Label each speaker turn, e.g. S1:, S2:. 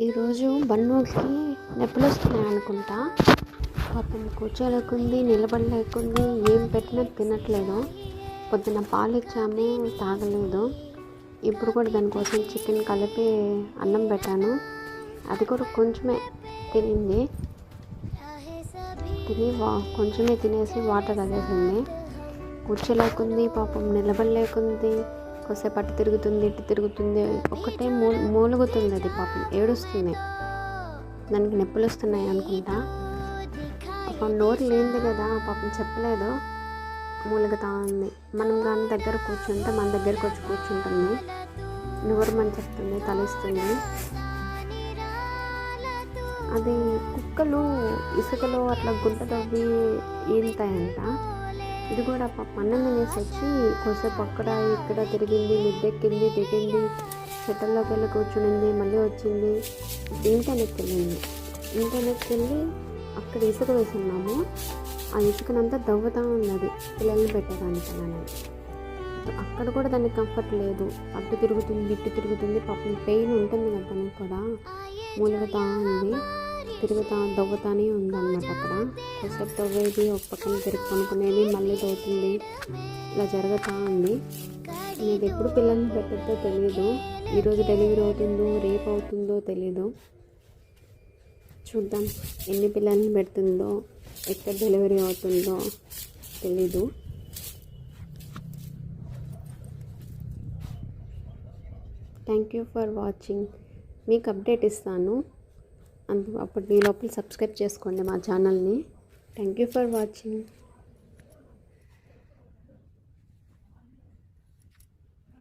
S1: ఈరోజు బన్నుకి నొప్పులు వస్తున్నాయి అనుకుంటా. పాపం కూర్చోలేకుంది, నిలబడలేకుంది, ఏం పెట్టినా తినట్లేదు. పొద్దున పాలు ఇచ్చాము, తాగలేదు. ఇప్పుడు కూడా దానికోసం చికెన్ కలిపి అన్నం పెట్టాను. అది కూడా కొంచెమే తినింది. కొంచెమే తినేసి వాటర్ తాగేసింది. కూర్చోలేకుంది, పాపం నిలబడలేకుంది. కొద్దిసేపు అటు తిరుగుతుంది, ఇటు తిరుగుతుంది. ఒక్కటే మూలుగుతుంది. అది పాపం ఏడుస్తుంది. దానికి నొప్పులు వస్తున్నాయి అనుకుంటా. పాపం నోరు లేనిది కదా, పాపం చెప్పలేదు, మూలుగుతా ఉంది. మనం దాని దగ్గర కూర్చుంటే మన దగ్గరకు వచ్చి కూర్చుంటుంది. నోరమని చెప్తుంది, తలిస్తుంది. అది కుక్కలు ఇసుకలో అట్లా గుంట తవ్వి ఈలుతాయంట. ఇది కూడా అన్నం తినేసి వచ్చి కొద్దిసేపు అక్కడ ఇక్కడ తిరిగింది, మిద్దెక్కింది, దిగింది, చెట్టల్లోకి వెళ్ళి కూర్చునింది, మళ్ళీ వచ్చింది. ఇంటర్నెట్కి వెళ్ళింది. ఇంటర్నెట్కి వెళ్ళి అక్కడ ఇసుక వేసున్నాము. ఆ ఇసుకనంతా దవ్వుతూ ఉన్నది పిల్లల్ని పెట్టేదానికి. అక్కడ కూడా దానికి కంఫర్ట్ లేదు. అటు తిరుగుతుంది, ఇటు తిరుగుతుంది. పాపం పెయిన్ ఉంటుంది కదా, దానికి కూడా మూలుగుతూ ఉంది, దవ్వుతానే ఉందన్నమాట. అక్కడ కొద్దిసేపు తవ్వేది, ఒక పక్కన తిరిగి కొనుక్కునేది, మళ్ళీ తవ్వుతుంది. ఇలా జరుగుతూ ఉంది. నేను ఎప్పుడు పిల్లల్ని పెట్టద్దో తెలియదు. ఈరోజు డెలివరీ అవుతుందో రేపు అవుతుందో తెలీదు. చూద్దాం ఎన్ని పిల్లల్ని పెడుతుందో, ఎక్కడ డెలివరీ అవుతుందో తెలీదు. Thank you for watching. మీకు అప్డేట్ ఇస్తాను. అప్పుడు ఈ లోపల సబ్స్క్రైబ్ చేసుకోండి మా ఛానల్ని. Thank you for watching.